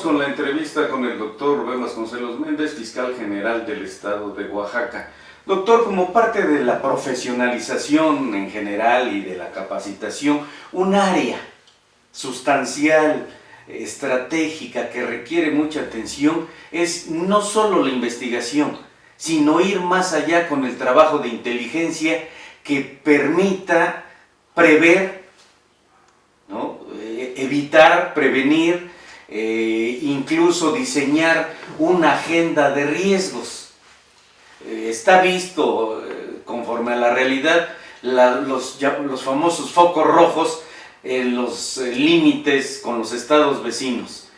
con la entrevista con el doctor Rubén Vasconcelos Méndez, fiscal general del estado de Oaxaca. Doctor, como parte de la profesionalización en general y de la capacitación, un área sustancial, estratégica, que requiere mucha atención, es no solo la investigación, sino ir más allá con el trabajo de inteligencia que permita prever, ¿no? Evitar, prevenir, incluso diseñar una agenda de riesgos. Está visto, conforme a la realidad, los famosos focos rojos en los límites con los estados vecinos.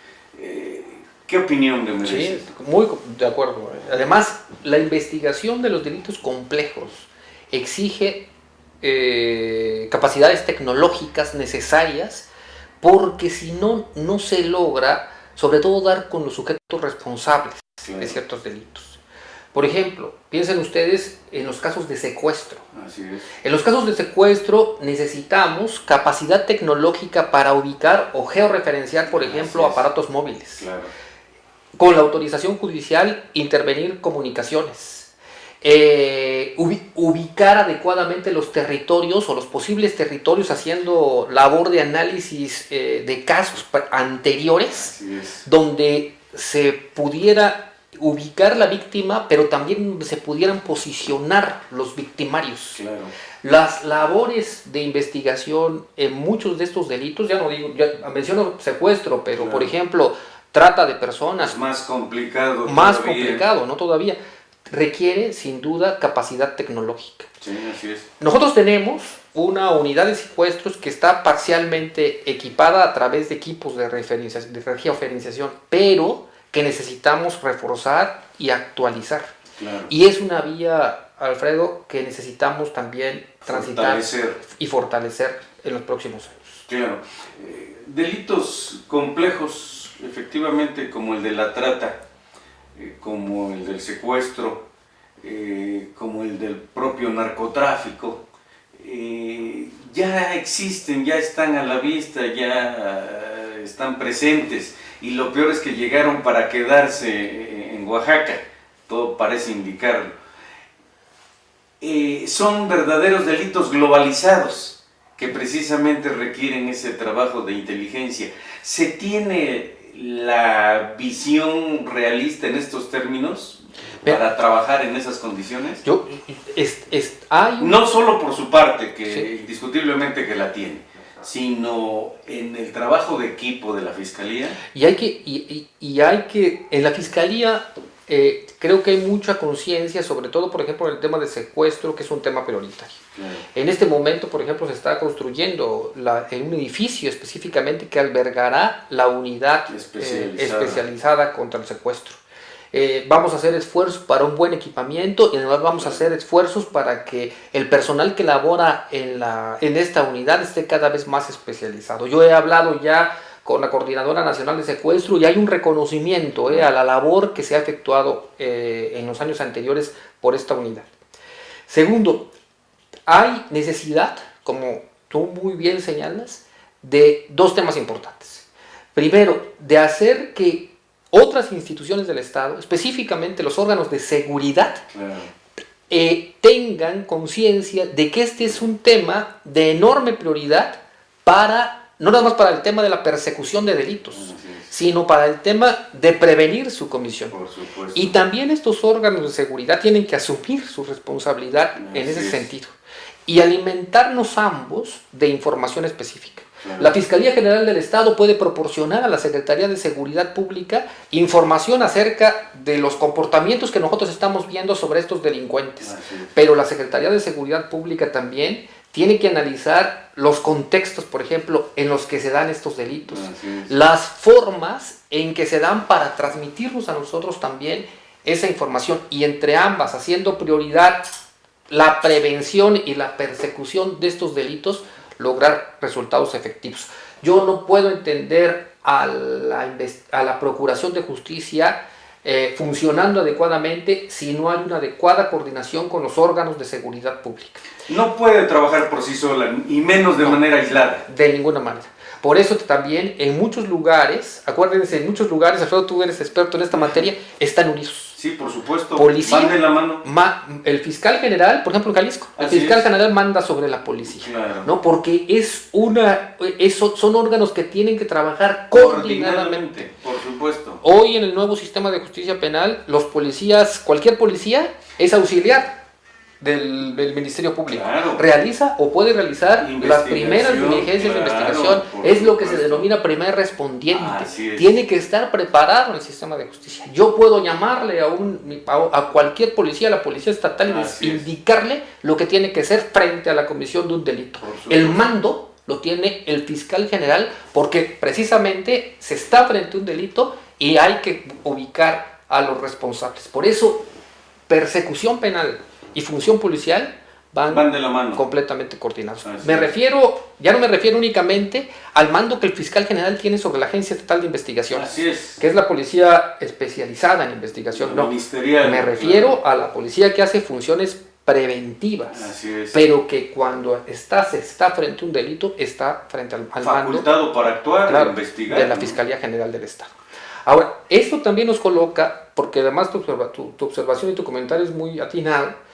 ¿Qué opinión le merece? Sí, muy de acuerdo. Además, la investigación de los delitos complejos exige capacidades tecnológicas necesarias, porque si no, no se logra, sobre todo, dar con los sujetos responsables de ciertos delitos. Por ejemplo, piensen ustedes en los casos de secuestro. Así es. En los casos de secuestro necesitamos capacidad tecnológica para ubicar o georreferenciar, por ejemplo, aparatos móviles. Claro. Con la autorización judicial, intervenir comunicaciones. Ubicar adecuadamente los territorios o los posibles territorios, haciendo labor de análisis de casos anteriores, donde se pudiera ubicar la víctima, pero también se pudieran posicionar los victimarios. Claro. Las labores de investigación en muchos de estos delitos, ya no digo, ya menciono secuestro, pero claro, por ejemplo, trata de personas. Es más complicado. Más complicado, ¿no? Todavía. Requiere, sin duda, capacidad tecnológica. Sí, así es. Nosotros tenemos una unidad de secuestros que está parcialmente equipada a través de equipos de georreferenciación, pero que necesitamos reforzar y actualizar. Claro. Y es una vía, Alfredo, que necesitamos también transitar y fortalecer en los próximos años. Claro. Delitos complejos, efectivamente, como el de la trata, como el del secuestro, como el del propio narcotráfico, ya existen, ya están a la vista, ya están presentes. Y lo peor es que llegaron para quedarse en Oaxaca, todo parece indicarlo. Son verdaderos delitos globalizados que precisamente requieren ese trabajo de inteligencia. ¿Se tiene la visión realista en estos términos para trabajar en esas condiciones? No solo por su parte, que indiscutiblemente que la tiene, sino en el trabajo de equipo de la Fiscalía. Y hay que en la Fiscalía creo que hay mucha conciencia, sobre todo, por ejemplo, en el tema de secuestro, que es un tema prioritario. Claro. En este momento, por ejemplo, se está construyendo un edificio específicamente que albergará la unidad especializada contra el secuestro. Vamos a hacer esfuerzos para un buen equipamiento y además vamos a hacer esfuerzos para que el personal que labora en esta unidad esté cada vez más especializado. Yo he hablado ya con la Coordinadora Nacional de Secuestro y hay un reconocimiento a la labor que se ha efectuado en los años anteriores por esta unidad. Segundo, hay necesidad, como tú muy bien señalas, de dos temas importantes. Primero, de hacer que otras instituciones del Estado, específicamente los órganos de seguridad, tengan conciencia de que este es un tema de enorme prioridad no nada más para el tema de la persecución de delitos, sino para el tema de prevenir su comisión. Por supuesto. Y también estos órganos de seguridad tienen que asumir su responsabilidad en ese sentido y alimentarnos ambos de información específica. Claro. La Fiscalía General del Estado puede proporcionar a la Secretaría de Seguridad Pública información acerca de los comportamientos que nosotros estamos viendo sobre estos delincuentes. Pero la Secretaría de Seguridad Pública también tiene que analizar los contextos, por ejemplo, en los que se dan estos delitos, las formas en que se dan para transmitirnos a nosotros también esa información, y entre ambas, haciendo prioridad la prevención y la persecución de estos delitos, lograr resultados efectivos. Yo no puedo entender a la Procuración de Justicia funcionando adecuadamente si no hay una adecuada coordinación con los órganos de seguridad pública. No puede trabajar por sí sola, y menos de manera aislada. De ninguna manera. Por eso también en muchos lugares, acuérdense, en muchos lugares, Alfredo, tú eres experto en esta materia, están unidos. Sí, por supuesto. Policía, van de la mano. El fiscal general, por ejemplo en Jalisco, el fiscal general manda sobre la policía, claro. ¿no? Porque son órganos que tienen que trabajar coordinadamente. Por supuesto. Hoy en el nuevo sistema de justicia penal, los policías, cualquier policía es auxiliar del Ministerio Público. Claro. Realiza o puede realizar las primeras diligencias de investigación. Es lo que se denomina primer respondiente. Tiene que estar preparado en el sistema de justicia. Yo puedo llamarle a cualquier policía, a la policía estatal, y indicarle lo que tiene que hacer frente a la comisión de un delito. El mando lo tiene el fiscal general porque precisamente se está frente a un delito y hay que ubicar a los responsables. Por eso, persecución penal y función policial van de la mano, completamente coordinados. Ya no me refiero únicamente al mando que el fiscal general tiene sobre la Agencia Estatal de Investigación, que es la policía especializada en investigación. No, me refiero a la policía que hace funciones preventivas, pero que cuando se está frente a un delito, está frente al facultado mando, para actuar, investigar, de la Fiscalía General del Estado. Ahora, esto también nos coloca, porque además tu observación y tu comentario es muy atinado,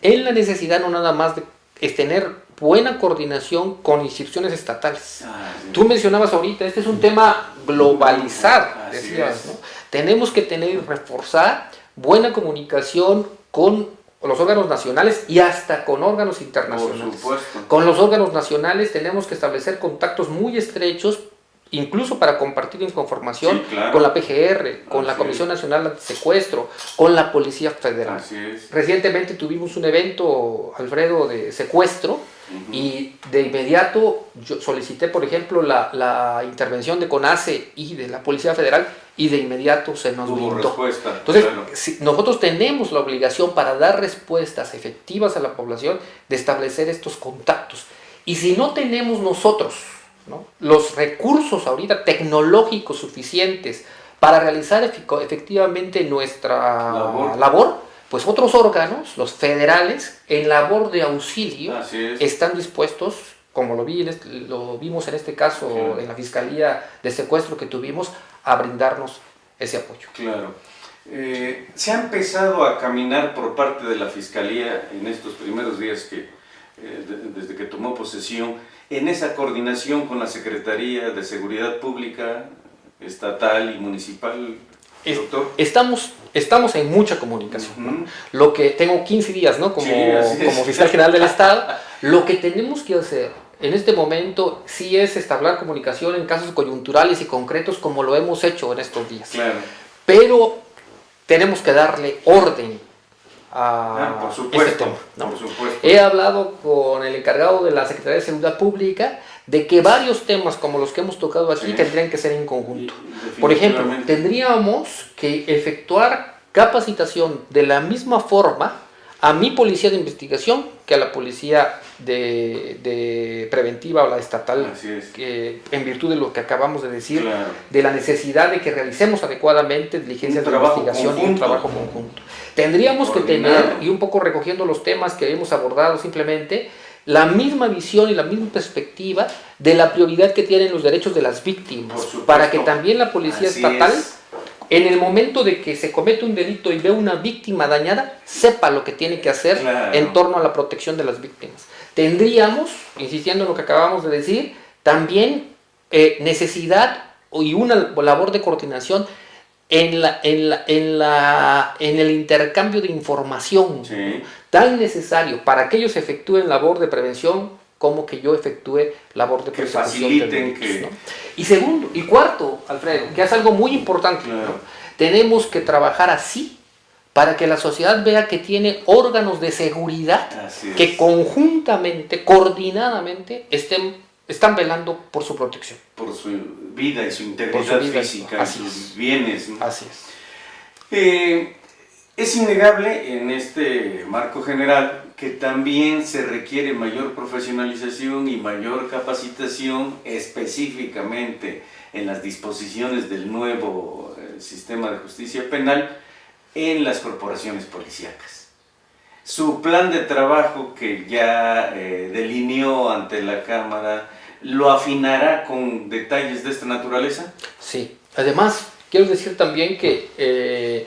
en la necesidad no nada más de tener buena coordinación con instituciones estatales. Tú mencionabas ahorita, este es un tema globalizado, decías, ¿no? Tenemos que tener y reforzar buena comunicación con los órganos nacionales y hasta con órganos internacionales. Por supuesto. Con los órganos nacionales tenemos que establecer contactos muy estrechos, incluso para compartir información con la PGR, con la Comisión Nacional Antisecuestro, con la Policía Federal. Recientemente tuvimos un evento, Alfredo, de secuestro, y de inmediato yo solicité, por ejemplo, la intervención de CONACE y de la Policía Federal, y de inmediato se nos brindó. Entonces, nosotros tenemos la obligación, para dar respuestas efectivas a la población, de establecer estos contactos. Y si no tenemos nosotros, ¿no?, los recursos ahorita tecnológicos suficientes para realizar efectivamente nuestra labor, pues otros órganos, los federales, en labor de auxilio, están dispuestos, como lo vimos en este caso en la Fiscalía de Secuestro que tuvimos, a brindarnos ese apoyo. Claro. Se ha empezado a caminar por parte de la Fiscalía en estos primeros días desde que tomó posesión, en esa coordinación con la Secretaría de Seguridad Pública, estatal y municipal, doctor. Estamos en mucha comunicación, ¿no? Lo que tengo 15 días, ¿no?, como fiscal general del Estado. Lo que tenemos que hacer en este momento sí es establecer comunicación en casos coyunturales y concretos, como lo hemos hecho en estos días. Pero tenemos que darle orden a este tema, ¿no? Por supuesto. He hablado con el encargado de la Secretaría de Seguridad Pública de que varios temas como los que hemos tocado aquí tendrían que ser en conjunto. Por ejemplo, tendríamos que efectuar capacitación de la misma forma a mi policía de investigación que a la policía de preventiva o la estatal, que, en virtud de lo que acabamos de decir, de la necesidad de que realicemos adecuadamente diligencias de investigación y un trabajo conjunto. Tendríamos que tener, y un poco recogiendo los temas que hemos abordado simplemente, la misma visión y la misma perspectiva de la prioridad que tienen los derechos de las víctimas, para que también la policía estatal, en el momento de que se comete un delito y ve una víctima dañada, sepa lo que tiene que hacer en torno a la protección de las víctimas. Tendríamos, insistiendo en lo que acabamos de decir, también necesidad y una labor de coordinación en el intercambio de información, tan necesario para que ellos efectúen labor de prevención como que yo efectúe labor de persecución de delitos, ¿no? Y segundo, y cuarto, Alfredo, que es algo muy importante, ¿no? Tenemos que trabajar así para que la sociedad vea que tiene órganos de seguridad que conjuntamente, coordinadamente, están velando por su protección. Por su vida y su integridad física, sus bienes, ¿no? Así es. Es innegable en este marco general que también se requiere mayor profesionalización y mayor capacitación específicamente en las disposiciones del nuevo sistema de justicia penal en las corporaciones policíacas. Su plan de trabajo que ya delineó ante la Cámara lo afinará con detalles de esta naturaleza. Sí, además quiero decir también que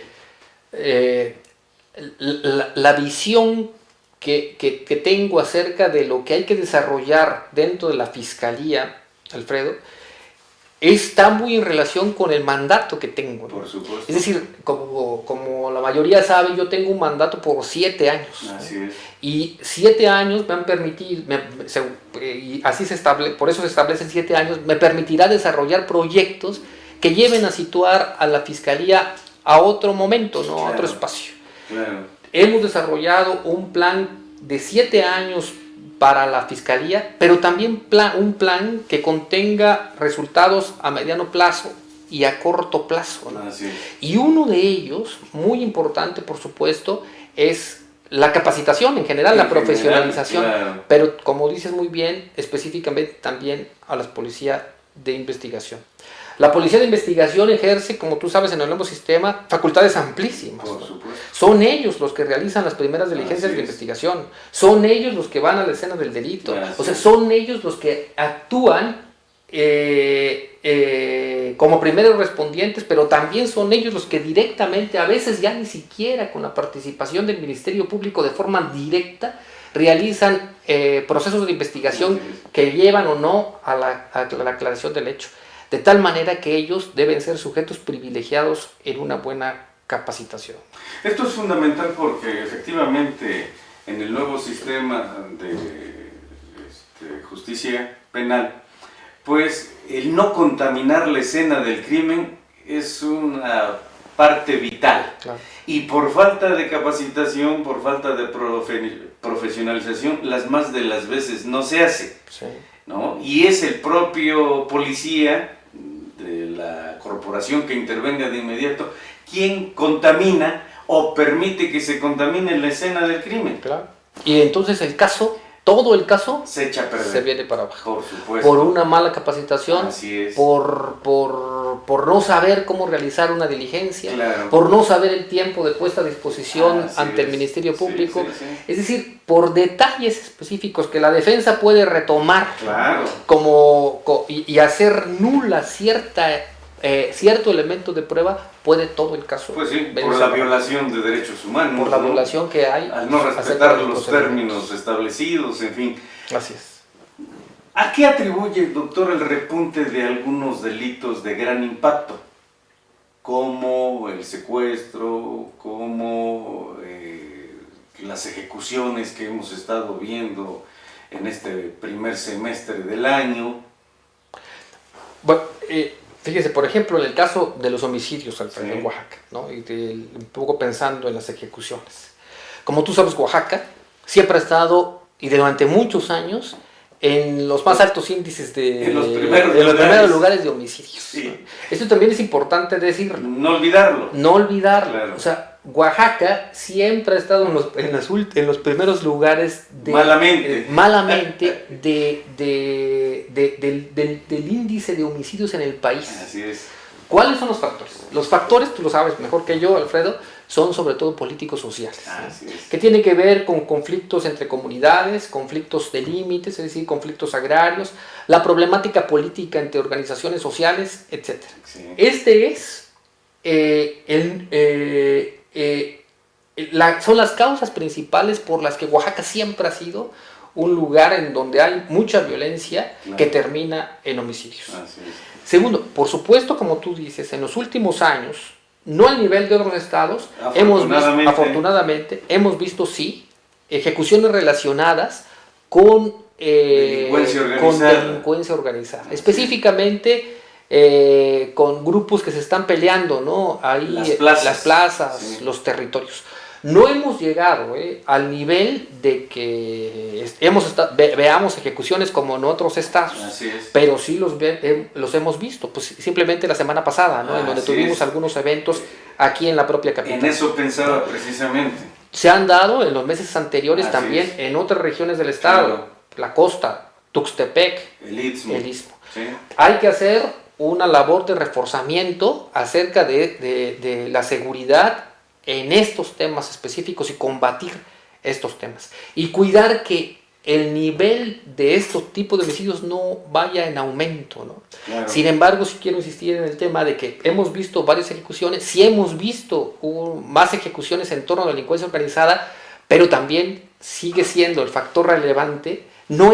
la visión que tengo acerca de lo que hay que desarrollar dentro de la Fiscalía, Alfredo, está muy en relación con el mandato que tengo, ¿no? Por supuesto. Es decir, como la mayoría sabe, yo tengo un mandato por 7 años. Así es. Y 7 años me han permitido, y así por eso se establecen 7 años, me permitirá desarrollar proyectos que lleven a situar a la Fiscalía a otro momento, ¿no? Claro. A otro espacio. Claro. Hemos desarrollado un plan de 7 años para la Fiscalía, pero también un plan que contenga resultados a mediano plazo y a corto plazo, ¿no? Así es. Y uno de ellos, muy importante por supuesto, es la capacitación en general, la profesionalización, claro. pero como dices muy bien, específicamente también a la policía de investigación. La policía de investigación ejerce, como tú sabes, en el nuevo sistema, facultades amplísimas. Por ¿no? supuesto. Son ellos los que realizan las primeras diligencias de investigación. Son ellos los que van a la escena del delito. O sea, son ellos los que actúan como primeros respondientes, pero también son ellos los que directamente, a veces ya ni siquiera con la participación del Ministerio Público de forma directa, realizan procesos de investigación que llevan o no a la aclaración del hecho. De tal manera que ellos deben ser sujetos privilegiados en una buena capacitación. Esto es fundamental porque efectivamente en el nuevo sistema de justicia penal, pues el no contaminar la escena del crimen es una parte vital. Claro. Y por falta de capacitación, por falta de profesionalización, las más de las veces no se hace. Sí. ¿No? Y es el propio policía de la corporación que intervenga de inmediato quien contamina o permite que se contamine la escena del crimen. Claro. Y entonces todo el caso se echa a perder. Se viene para abajo. Por supuesto. Por una mala capacitación, así es. por no saber cómo realizar una diligencia, claro. por no saber el tiempo de puesta a disposición ante el Ministerio Público. Sí. Es decir, por detalles específicos que la defensa puede retomar, claro. y hacer nula cierto elemento de prueba, puede todo el caso. Pues sí, por la violación de derechos humanos. Por la violación que hay. Al no respetar los términos establecidos, en fin. Así es. ¿A qué atribuye, doctor, el repunte de algunos delitos de gran impacto? Como el secuestro, como las ejecuciones que hemos estado viendo en este primer semestre del año. Bueno, fíjese, por ejemplo, en el caso de los homicidios, Alfredo, sí. en Oaxaca, ¿no? Un poco pensando en las ejecuciones. Como tú sabes, Oaxaca siempre ha estado, y durante muchos años, en los más altos índices en los primeros lugares de homicidios. Sí. ¿No? Esto también es importante decirlo. No olvidarlo. No olvidarlo. Claro. O sea, Oaxaca siempre ha estado en los primeros lugares malamente del índice de homicidios en el país. Así es. ¿Cuáles son los factores? Los factores, tú lo sabes mejor que yo, Alfredo, son sobre todo políticos sociales. Así es. Que tienen que ver con conflictos entre comunidades, conflictos de límites, es decir, conflictos agrarios, la problemática política entre organizaciones sociales, etc. Sí. Este es son las causas principales por las que Oaxaca siempre ha sido un lugar en donde hay mucha violencia, claro, que termina en homicidios. Así es. Segundo, por supuesto, como tú dices, en los últimos años, no al nivel de otros estados, afortunadamente hemos visto sí ejecuciones relacionadas con delincuencia organizada. Sí. Específicamente con grupos que se están peleando, ¿no? Ahí las plazas, sí, los territorios. No hemos llegado al nivel de que veamos ejecuciones como en otros estados. Así es. Pero sí los hemos visto, pues simplemente la semana pasada, ¿no? En donde tuvimos algunos eventos aquí en la propia capital. En eso pensaba precisamente. Se han dado en los meses anteriores así también es. En otras regiones del estado, claro, la costa, Tuxtepec, el Istmo. Sí. Hay que hacer una labor de reforzamiento acerca de la seguridad en estos temas específicos y combatir estos temas. Y cuidar que el nivel de estos tipos de homicidios no vaya en aumento, ¿no? Claro. Sin embargo, sí quiero insistir en el tema de que hemos visto varias ejecuciones, sí hemos visto más ejecuciones en torno a la delincuencia organizada, pero también sigue siendo el factor relevante, no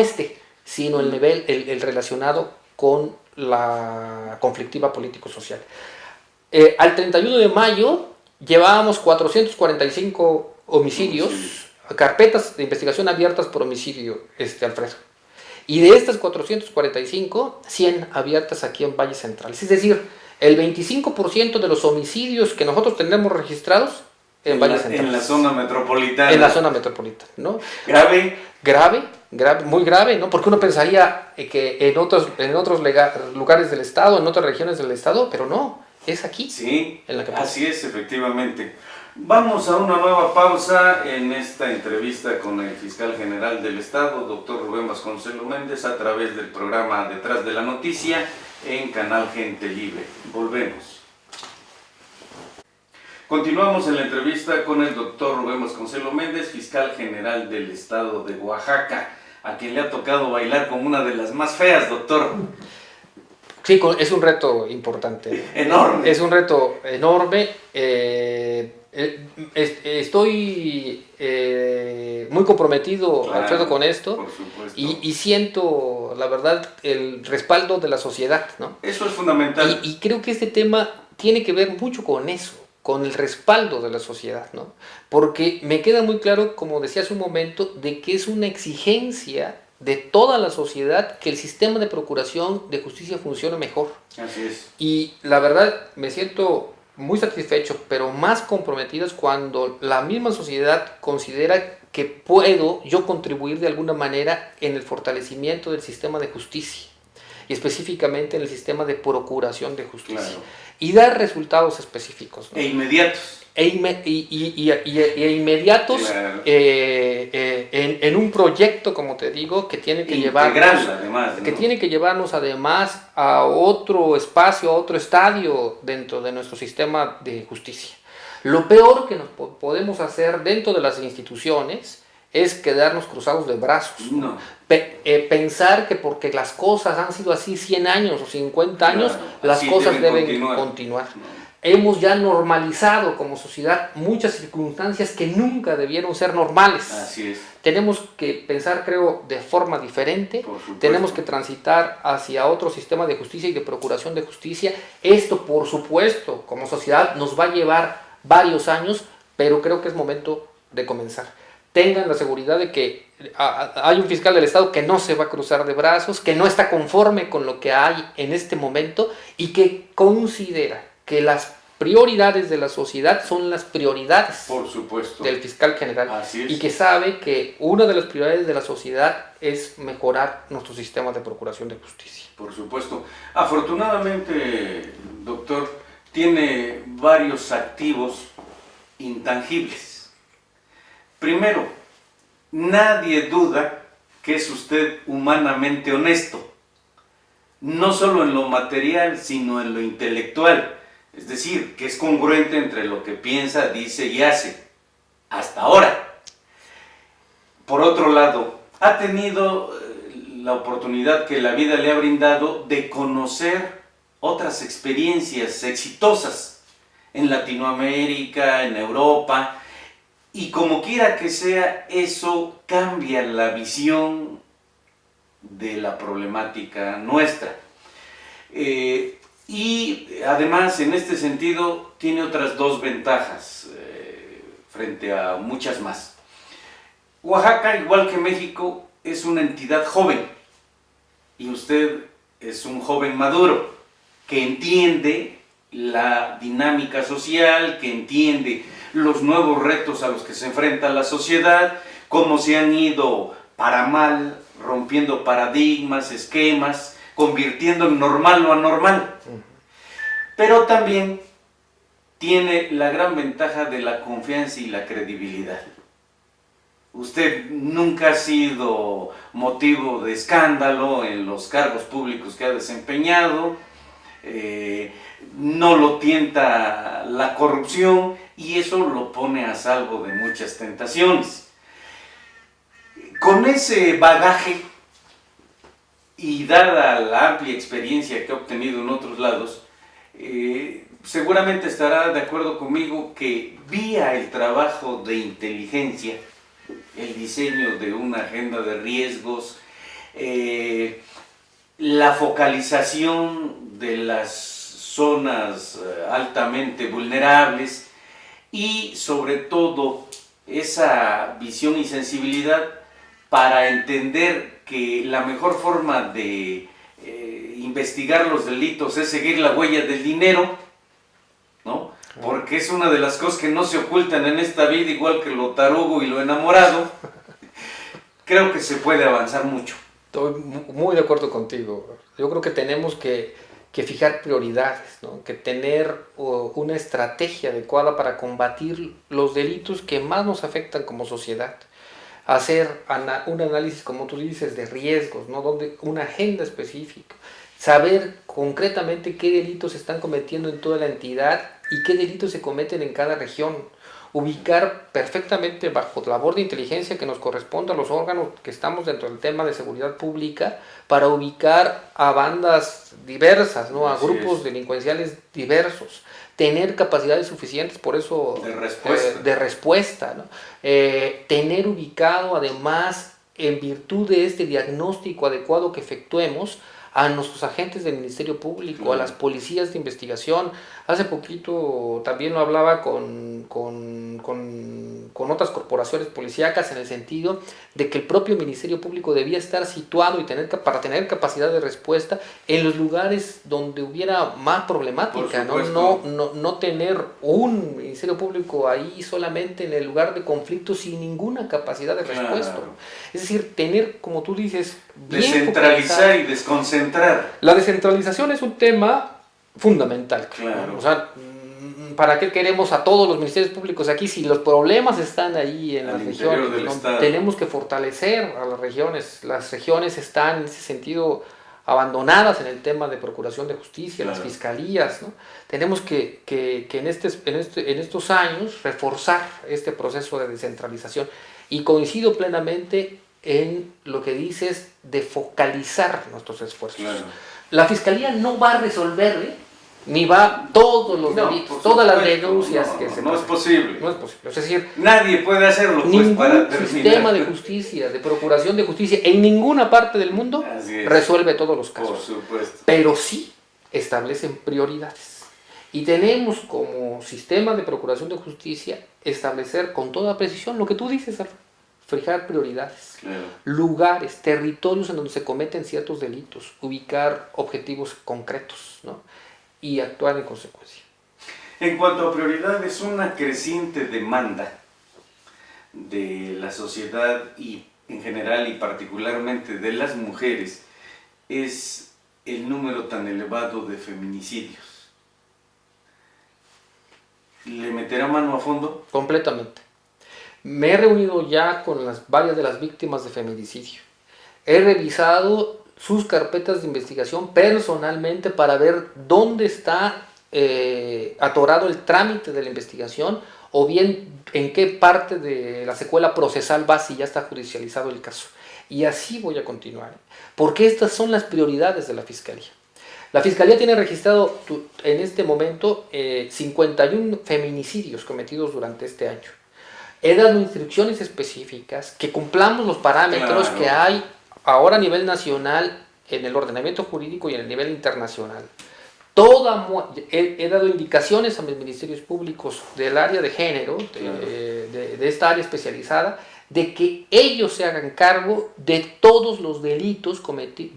sino el nivel, el relacionado con la conflictiva político-social. Al 31 de mayo llevábamos 445 homicidios, carpetas de investigación abiertas por homicidio, Alfredo. Y de estas 445, 100 abiertas aquí en Valles Centrales. Es decir, el 25% de los homicidios que nosotros tenemos registrados en Valles Centrales. En la zona metropolitana. En la zona metropolitana, ¿no? Grave. Grave, muy grave, ¿no? Porque uno pensaría que en otros lugares del Estado, en otras regiones del Estado, pero no, es aquí. Sí, en la que así es, efectivamente. Vamos a una nueva pausa en esta entrevista con el fiscal general del Estado, doctor Rubén Vasconcelos Méndez, a través del programa Detrás de la Noticia en Canal Gente Libre. Volvemos. Continuamos en la entrevista con el doctor Rubén Vasconcelos Méndez, fiscal general del Estado de Oaxaca, a quien le ha tocado bailar como una de las más feas, doctor. Sí, es un reto importante. Enorme. Es un reto enorme. Estoy muy comprometido, claro, Alfredo, con esto. Por supuesto. Y siento, la verdad, el respaldo de la sociedad, ¿no? Eso es fundamental. Y creo que este tema tiene que ver mucho con eso, con el respaldo de la sociedad, ¿no? Porque me queda muy claro, como decía hace un momento, de que es una exigencia de toda la sociedad que el sistema de procuración de justicia funcione mejor. Así es. Y la verdad me siento muy satisfecho, pero más comprometido es cuando la misma sociedad considera que puedo yo contribuir de alguna manera en el fortalecimiento del sistema de justicia y específicamente en el sistema de procuración de justicia, claro, y dar resultados específicos, ¿no? E inmediatos. Inmediatos, claro, en un proyecto, como te digo, que tiene que llevarnos además a otro espacio, a otro estadio dentro de nuestro sistema de justicia. Lo peor que nos podemos hacer dentro de las instituciones es quedarnos cruzados de brazos. No. Pensar que porque las cosas han sido así 100 años o 50 años, claro, las cosas deben continuar. No. Hemos ya normalizado como sociedad muchas circunstancias que nunca debieron ser normales. Así es. Tenemos que pensar, creo, de forma diferente. Tenemos que transitar hacia otro sistema de justicia y de procuración de justicia. Esto, por supuesto, como sociedad nos va a llevar varios años, pero creo que es momento de comenzar. Tengan la seguridad de que hay un fiscal del Estado que no se va a cruzar de brazos, que no está conforme con lo que hay en este momento y que considera que las prioridades de la sociedad son las prioridades, por supuesto, del fiscal general. Así es. Y que sabe que una de las prioridades de la sociedad es mejorar nuestro sistema de procuración de justicia. Por supuesto. Afortunadamente, doctor, tiene varios activos intangibles. Primero, nadie duda que es usted humanamente honesto, no solo en lo material, sino en lo intelectual. Es decir, que es congruente entre lo que piensa, dice y hace, hasta ahora. Por otro lado, ha tenido la oportunidad que la vida le ha brindado de conocer otras experiencias exitosas en Latinoamérica, en Europa, y como quiera que sea, eso cambia la visión de la problemática nuestra. Y además, en este sentido, tiene otras dos ventajas frente a muchas más. Oaxaca, igual que México, es una entidad joven y usted es un joven maduro que entiende la dinámica social, que entiende los nuevos retos a los que se enfrenta la sociedad, cómo se han ido para mal, rompiendo paradigmas, esquemas, convirtiendo en normal lo anormal. Pero también tiene la gran ventaja de la confianza y la credibilidad. Usted nunca ha sido motivo de escándalo en los cargos públicos que ha desempeñado, no lo tienta la corrupción y eso lo pone a salvo de muchas tentaciones. Con ese bagaje y dada la amplia experiencia que he obtenido en otros lados, seguramente estará de acuerdo conmigo que vía el trabajo de inteligencia, el diseño de una agenda de riesgos, la focalización de las zonas altamente vulnerables y sobre todo esa visión y sensibilidad para entender que la mejor forma de investigar los delitos es seguir la huella del dinero, ¿no? Porque es una de las cosas que no se ocultan en esta vida, igual que lo tarugo y lo enamorado. Creo que se puede avanzar mucho. Estoy muy de acuerdo contigo. Yo creo que tenemos que fijar prioridades, ¿no? Que tener una estrategia adecuada para combatir los delitos que más nos afectan como sociedad. Hacer un análisis, como tú dices, de riesgos, ¿no? Donde una agenda específica. Saber concretamente qué delitos se están cometiendo en toda la entidad y qué delitos se cometen en cada región. Ubicar perfectamente bajo labor de inteligencia que nos corresponde a los órganos que estamos dentro del tema de seguridad pública para ubicar a bandas diversas, ¿no? A grupos delincuenciales diversos, tener capacidades suficientes, por eso de respuesta, ¿no? Tener ubicado además, en virtud de este diagnóstico adecuado que efectuemos, a nuestros agentes del Ministerio Público, a las policías de investigación. Hace poquito también lo hablaba con otras corporaciones policíacas en el sentido de que el propio Ministerio Público debía estar situado y para tener capacidad de respuesta en los lugares donde hubiera más problemática, no tener un Ministerio Público ahí solamente en el lugar de conflicto sin ninguna capacidad de respuesta. Claro. Es decir, tener, como tú dices, descentralizar y desconcentrar. La descentralización es un tema fundamental. Claro. O sea, ¿para qué queremos a todos los ministerios públicos aquí si los problemas están ahí en las regiones? Tenemos que fortalecer a las regiones. Las regiones están en ese sentido abandonadas en el tema de procuración de justicia, claro. Las fiscalías, ¿no? Tenemos que en estos años reforzar este proceso de descentralización y coincido plenamente en lo que dices de focalizar nuestros esfuerzos. Claro. La Fiscalía no va a resolver, ni va todos los delitos, todas las denuncias que se no es posible. No es posible. Es decir, nadie puede hacerlo. Ningún sistema de justicia, de procuración de justicia, en ninguna parte del mundo resuelve todos los casos. Por supuesto. Pero sí establecen prioridades. Y tenemos como sistema de procuración de justicia establecer con toda precisión lo que tú dices, Alfredo. Fijar prioridades, claro. Lugares, territorios en donde se cometen ciertos delitos, ubicar objetivos concretos, ¿no? Y actuar en consecuencia. En cuanto a prioridades, una creciente demanda de la sociedad y en general y particularmente de las mujeres es el número tan elevado de feminicidios. ¿Le meterá mano a fondo? Completamente. Me he reunido ya con varias de las víctimas de feminicidio. He revisado sus carpetas de investigación personalmente para ver dónde está atorado el trámite de la investigación o bien en qué parte de la secuela procesal va si ya está judicializado el caso. Y así voy a continuar, porque estas son las prioridades de la Fiscalía. La Fiscalía tiene registrado en este momento 51 feminicidios cometidos durante este año. He dado instrucciones específicas que cumplamos los parámetros que hay ahora a nivel nacional en el ordenamiento jurídico y en el nivel internacional. He dado indicaciones a mis ministerios públicos del área de género, de esta área especializada, de que ellos se hagan cargo de todos los delitos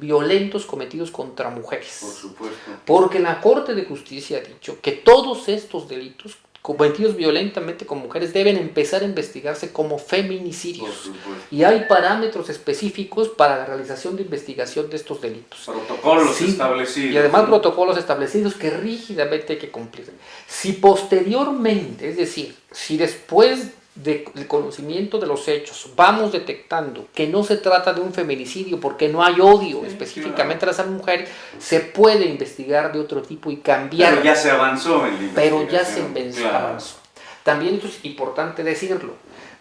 violentos cometidos contra mujeres. Por supuesto. Porque la Corte de Justicia ha dicho que todos estos delitos cometidos violentamente con mujeres deben empezar a investigarse como feminicidios. Y hay parámetros específicos para la realización de investigación de estos delitos. Protocolos establecidos. Y además protocolos establecidos que rígidamente hay que cumplir. Si posteriormente, es decir, si después del conocimiento de los hechos vamos detectando que no se trata de un feminicidio porque no hay odio específicamente a las mujeres, se puede investigar de otro tipo y cambiar. Pero ya se avanzó en la investigación. Pero ya se avanzó. También esto es importante decirlo,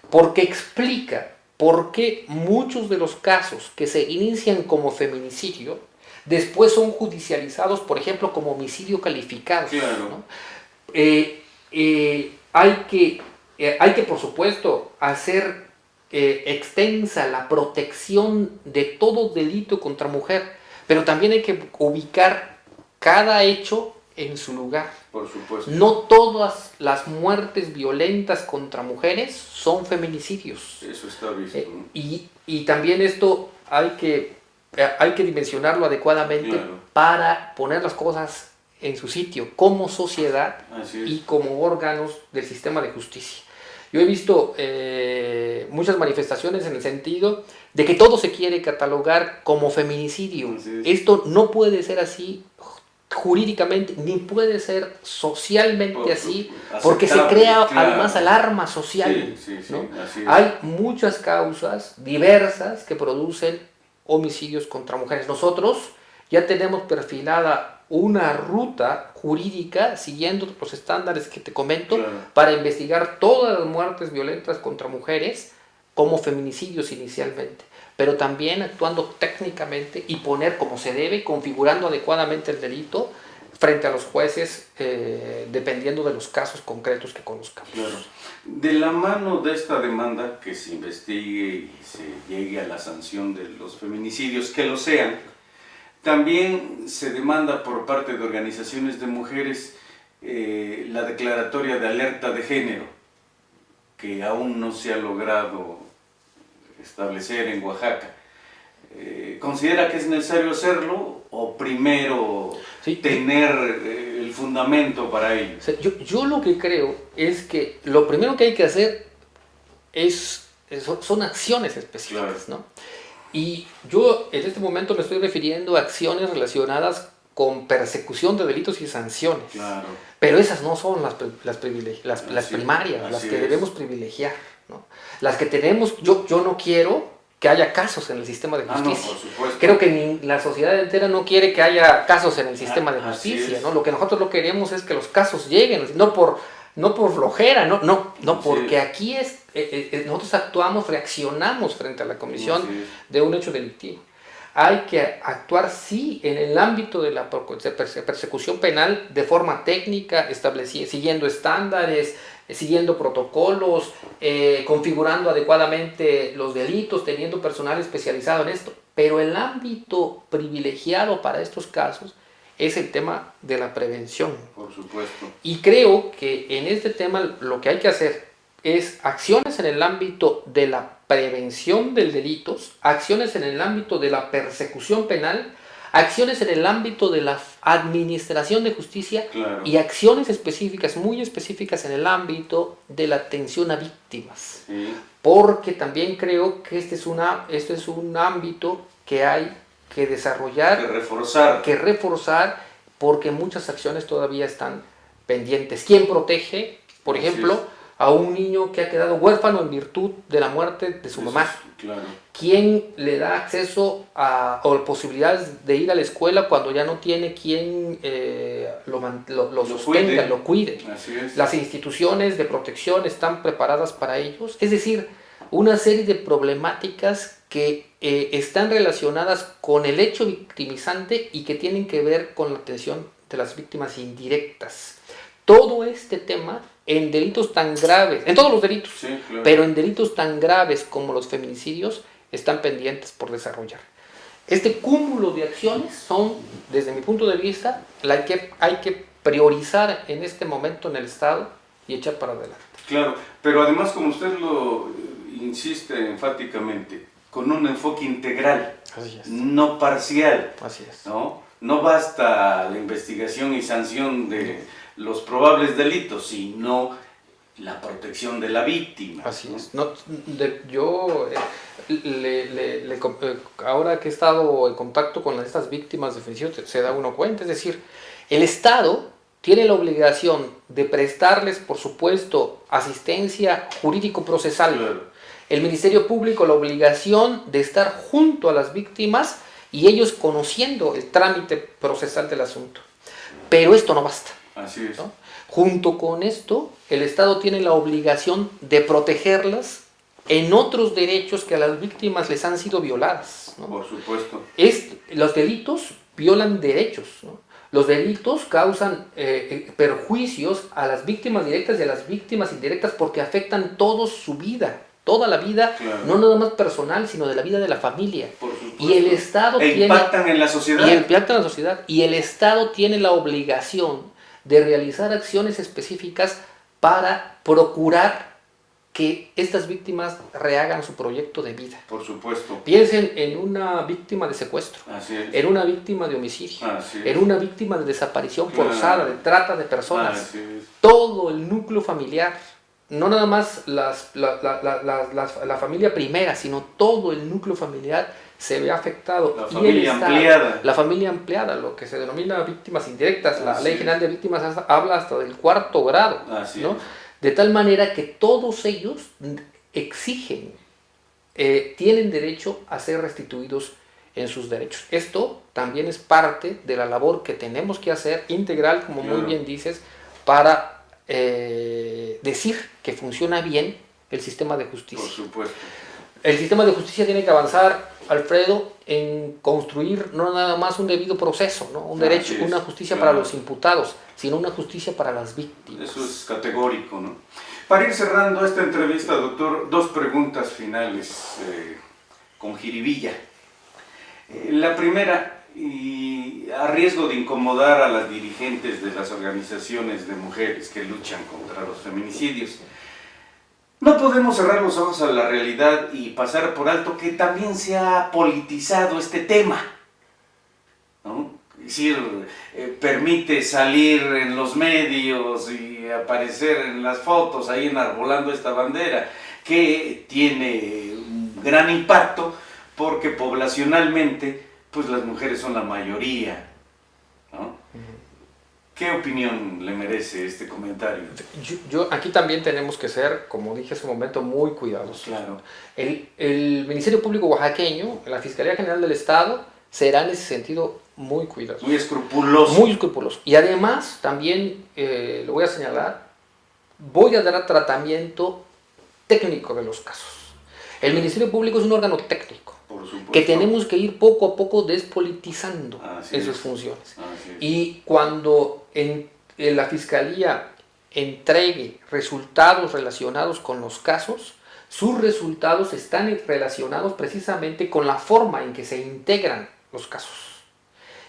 porque explica por qué muchos de los casos que se inician como feminicidio después son judicializados, por ejemplo, como homicidio calificado. Claro. ¿No? Hay que, por supuesto, hacer extensa la protección de todo delito contra mujer, pero también hay que ubicar cada hecho en su lugar. Por supuesto. No todas las muertes violentas contra mujeres son feminicidios. Eso está visto, ¿no? Y también esto hay que dimensionarlo adecuadamente, claro, para poner las cosas en su sitio como sociedad y como órganos del sistema de justicia. Yo he visto muchas manifestaciones en el sentido de que todo se quiere catalogar como feminicidio. Esto no puede ser así jurídicamente, ni puede ser socialmente así, porque se crea, claro, además alarma social. ¿No? Hay muchas causas diversas que producen homicidios contra mujeres. Nosotros ya tenemos perfilada una ruta jurídica siguiendo los estándares que te comento, claro, para investigar todas las muertes violentas contra mujeres como feminicidios inicialmente, pero también actuando técnicamente y poner como se debe, configurando adecuadamente el delito frente a los jueces, dependiendo de los casos concretos que conozcamos. Claro. De la mano de esta demanda, que se investigue y se llegue a la sanción de los feminicidios, que lo sean, también se demanda por parte de organizaciones de mujeres la declaratoria de alerta de género, que aún no se ha logrado establecer en Oaxaca. ¿Considera que es necesario hacerlo o primero tener el fundamento para ello? O sea, yo lo que creo es que lo primero que hay que hacer son acciones específicas, claro, ¿no? Y yo en este momento me estoy refiriendo a acciones relacionadas con persecución de delitos y sanciones. Claro. Pero esas no son las primarias, las que debemos privilegiar, ¿no? Las que tenemos, yo no quiero que haya casos en el sistema de justicia. No, por supuesto. Creo que la sociedad entera no quiere que haya casos en el sistema de justicia, ¿no? Lo que nosotros queremos es que los casos lleguen, no por flojera, no porque aquí nosotros actuamos, reaccionamos frente a la comisión de un hecho delictivo. Hay que actuar, sí, en el ámbito de la persecución penal de forma técnica, siguiendo estándares, siguiendo protocolos, configurando adecuadamente los delitos, teniendo personal especializado en esto. Pero el ámbito privilegiado para estos casos es el tema de la prevención. Por supuesto. Y creo que en este tema lo que hay que hacer es acciones en el ámbito de la prevención de delitos, acciones en el ámbito de la persecución penal, acciones en el ámbito de la administración de justicia, claro, y acciones específicas, muy específicas en el ámbito de la atención a víctimas. Sí. Porque también creo que este es un ámbito que hay que desarrollar, que reforzar, porque muchas acciones todavía están pendientes. ¿Quién protege, por ejemplo, a un niño que ha quedado huérfano en virtud de la muerte de su mamá? Claro. ¿Quién le da acceso o posibilidades de ir a la escuela cuando ya no tiene quien lo sostenga, lo cuide? Así es. Las instituciones de protección están preparadas para ellos. Es decir, una serie de problemáticas que están relacionadas con el hecho victimizante y que tienen que ver con la atención de las víctimas indirectas. Todo este tema en delitos tan graves, en todos los delitos, sí, claro, pero en delitos tan graves como los feminicidios, están pendientes por desarrollar. Este cúmulo de acciones son, desde mi punto de vista, la que hay que priorizar en este momento en el Estado y echar para adelante. Claro, pero además, como usted lo insiste enfáticamente, con un enfoque integral, no parcial. Así es. No basta la investigación y sanción de los probables delitos, sino la protección de la víctima. Así es. Yo, ahora que he estado en contacto con estas víctimas de feminicidio, se da uno cuenta. Es decir, el Estado tiene la obligación de prestarles, por supuesto, asistencia jurídico-procesal. Claro. El Ministerio Público la obligación de estar junto a las víctimas y ellos conociendo el trámite procesal del asunto. Pero esto no basta. Así es. ¿No? Junto con esto, el Estado tiene la obligación de protegerlas en otros derechos que a las víctimas les han sido violadas, ¿no? Por supuesto. Los delitos violan derechos, ¿no? Los delitos causan perjuicios a las víctimas directas y a las víctimas indirectas porque afectan su vida, toda la vida, claro. No nada más personal, sino de la vida de la familia. Por supuesto. Y el Estado impactan en la sociedad. Y impactan en la sociedad. Y el Estado tiene la obligación de realizar acciones específicas para procurar que estas víctimas rehagan su proyecto de vida. Por supuesto. Piensen en una víctima de secuestro, así es. En una víctima de homicidio, así es. En una víctima de desaparición forzada, de trata de personas. Así es. Todo el núcleo familiar, no nada más la familia primera, sino todo el núcleo familiar se ve afectado. La familia ampliada. La familia ampliada, lo que se denomina víctimas indirectas. La Ley General de Víctimas habla hasta del 4º grado. Así ¿no? es. De tal manera que todos ellos exigen, tienen derecho a ser restituidos en sus derechos. Esto también es parte de la labor que tenemos que hacer integral, como muy bien dices, para decir que funciona bien el sistema de justicia. Por supuesto. El sistema de justicia tiene que avanzar, Alfredo, en construir no nada más un debido proceso, ¿no? Un derecho, una justicia para los imputados, sino una justicia para las víctimas. Eso es categórico, ¿no? Para ir cerrando esta entrevista, doctor, 2 preguntas finales con jiribilla. La primera, y a riesgo de incomodar a las dirigentes de las organizaciones de mujeres que luchan contra los feminicidios, no podemos cerrar los ojos a la realidad y pasar por alto que también se ha politizado este tema, ¿no? Es decir, permite salir en los medios y aparecer en las fotos ahí enarbolando esta bandera que tiene un gran impacto porque poblacionalmente pues las mujeres son la mayoría, ¿no? ¿Qué opinión le merece este comentario? Aquí también tenemos que ser, como dije hace un momento, muy cuidadosos. Claro. El Ministerio Público oaxaqueño, la Fiscalía General del Estado, será en ese sentido muy cuidadoso. Muy escrupuloso. Muy escrupuloso. Y además, también, lo voy a señalar, voy a dar tratamiento técnico de los casos. El Ministerio Público es un órgano técnico que tenemos que ir poco a poco despolitizando en sus funciones. Y cuando la Fiscalía entregue resultados relacionados con los casos, sus resultados están relacionados precisamente con la forma en que se integran los casos.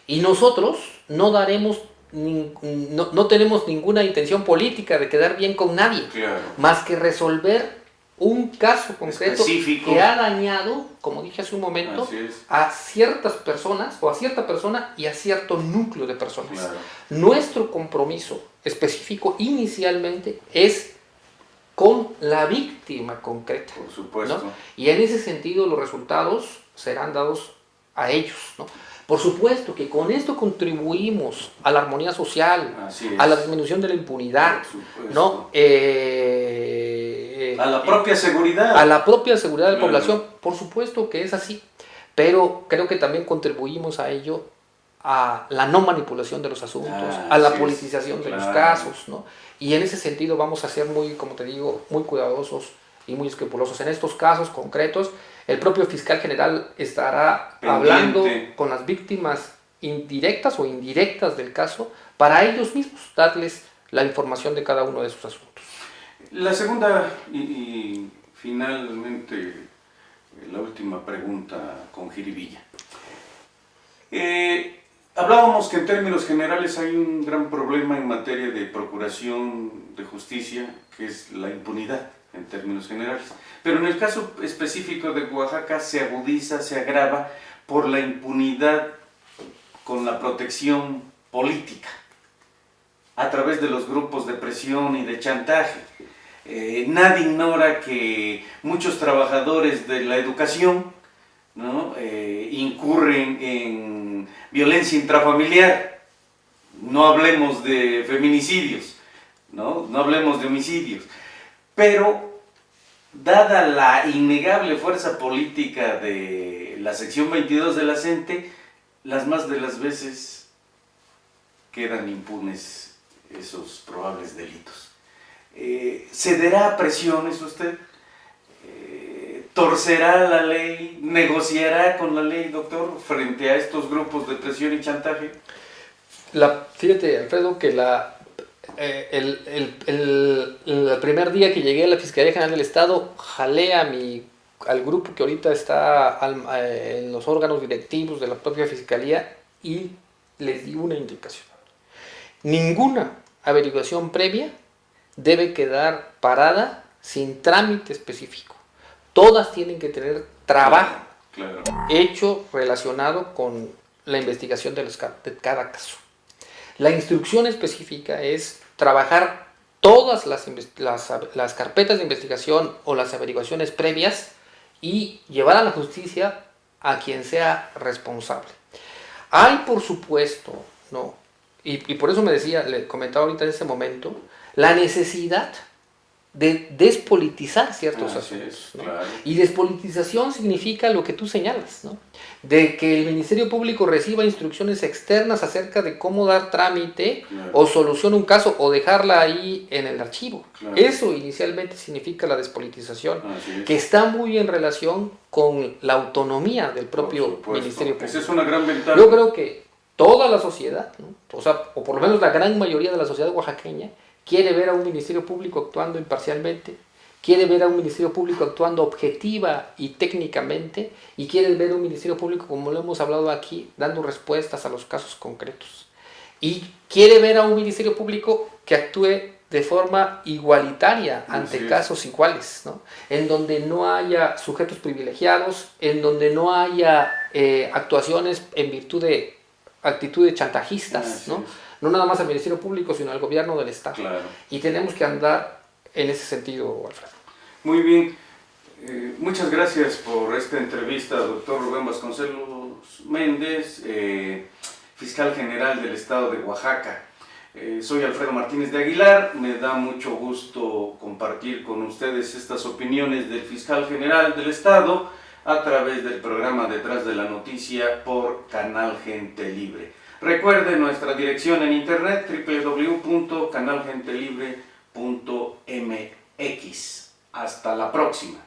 Y nosotros no tenemos ninguna intención política de quedar bien con nadie, más que resolver un caso concreto específico que ha dañado, como dije hace un momento, a ciertas personas o a cierta persona y a cierto núcleo de personas. Claro. Nuestro compromiso específico inicialmente es con la víctima concreta. Por supuesto. ¿no? Y en ese sentido los resultados serán dados a ellos, ¿no? Por supuesto que con esto contribuimos a la armonía social, a la disminución de la impunidad, ¿no? A la propia seguridad. A la propia seguridad de la población, por supuesto que es así, pero creo que también contribuimos a ello, a la no manipulación de los asuntos, a la politización de los casos, ¿no? Y en ese sentido vamos a ser muy, como te digo, muy cuidadosos y muy escrupulosos. En estos casos concretos, el propio fiscal general estará hablando con las víctimas indirectas o indirectas del caso para ellos mismos darles la información de cada uno de sus asuntos. La segunda y finalmente la última pregunta con jiribilla. Hablábamos que en términos generales hay un gran problema en materia de procuración de justicia, que es la impunidad en términos generales. Pero en el caso específico de Oaxaca se agudiza, se agrava por la impunidad con la protección política a través de los grupos de presión y de chantaje. Nadie ignora que muchos trabajadores de la educación, ¿no? Incurren en violencia intrafamiliar. No hablemos de feminicidios, no hablemos de homicidios. Pero, dada la innegable fuerza política de la sección 22 de la CENTE, las más de las veces quedan impunes esos probables delitos. ¿Cederá a presiones usted? ¿Torcerá la ley, negociará con la ley, doctor, frente a estos grupos de presión y chantaje? Fíjate, Alfredo, que el primer día que llegué a la Fiscalía General del Estado, jalé al grupo que ahorita está en los órganos directivos de la propia Fiscalía y les di una indicación. Ninguna averiguación previa debe quedar parada sin trámite específico. Todas tienen que tener trabajo hecho relacionado con la investigación de cada caso. La instrucción específica es trabajar todas las carpetas de investigación o las averiguaciones previas y llevar a la justicia a quien sea responsable. Hay, por supuesto, ¿no? Y por eso le comentaba ahorita en ese momento, la necesidad de despolitizar ciertos asuntos, ¿no? Claro. Y despolitización significa lo que tú señalas, ¿no? De que el Ministerio Público reciba instrucciones externas acerca de cómo dar trámite, claro, o solución a un caso o dejarla ahí en el archivo. Claro. Eso inicialmente significa la despolitización, que está muy en relación con la autonomía del propio Ministerio Público. Esa es una gran ventaja. Yo creo que toda la sociedad, ¿no? O por lo menos la gran mayoría de la sociedad oaxaqueña, quiere ver a un Ministerio Público actuando imparcialmente, quiere ver a un Ministerio Público actuando objetiva y técnicamente, y quiere ver a un Ministerio Público, como lo hemos hablado aquí, dando respuestas a los casos concretos. Y quiere ver a un Ministerio Público que actúe de forma igualitaria ante casos iguales, ¿no? En donde no haya sujetos privilegiados, en donde no haya actuaciones en virtud de actitudes chantajistas, ¿no? No nada más al Ministerio Público, sino al gobierno del Estado. Claro. Y tenemos que andar en ese sentido, Alfredo. Muy bien. Muchas gracias por esta entrevista, doctor Rubén Vasconcelos Méndez, fiscal general del Estado de Oaxaca. Soy Alfredo Martínez de Aguilar. Me da mucho gusto compartir con ustedes estas opiniones del fiscal general del Estado a través del programa Detrás de la Noticia por Canal Gente Libre. Recuerde nuestra dirección en internet www.canalgentelibre.mx. Hasta la próxima.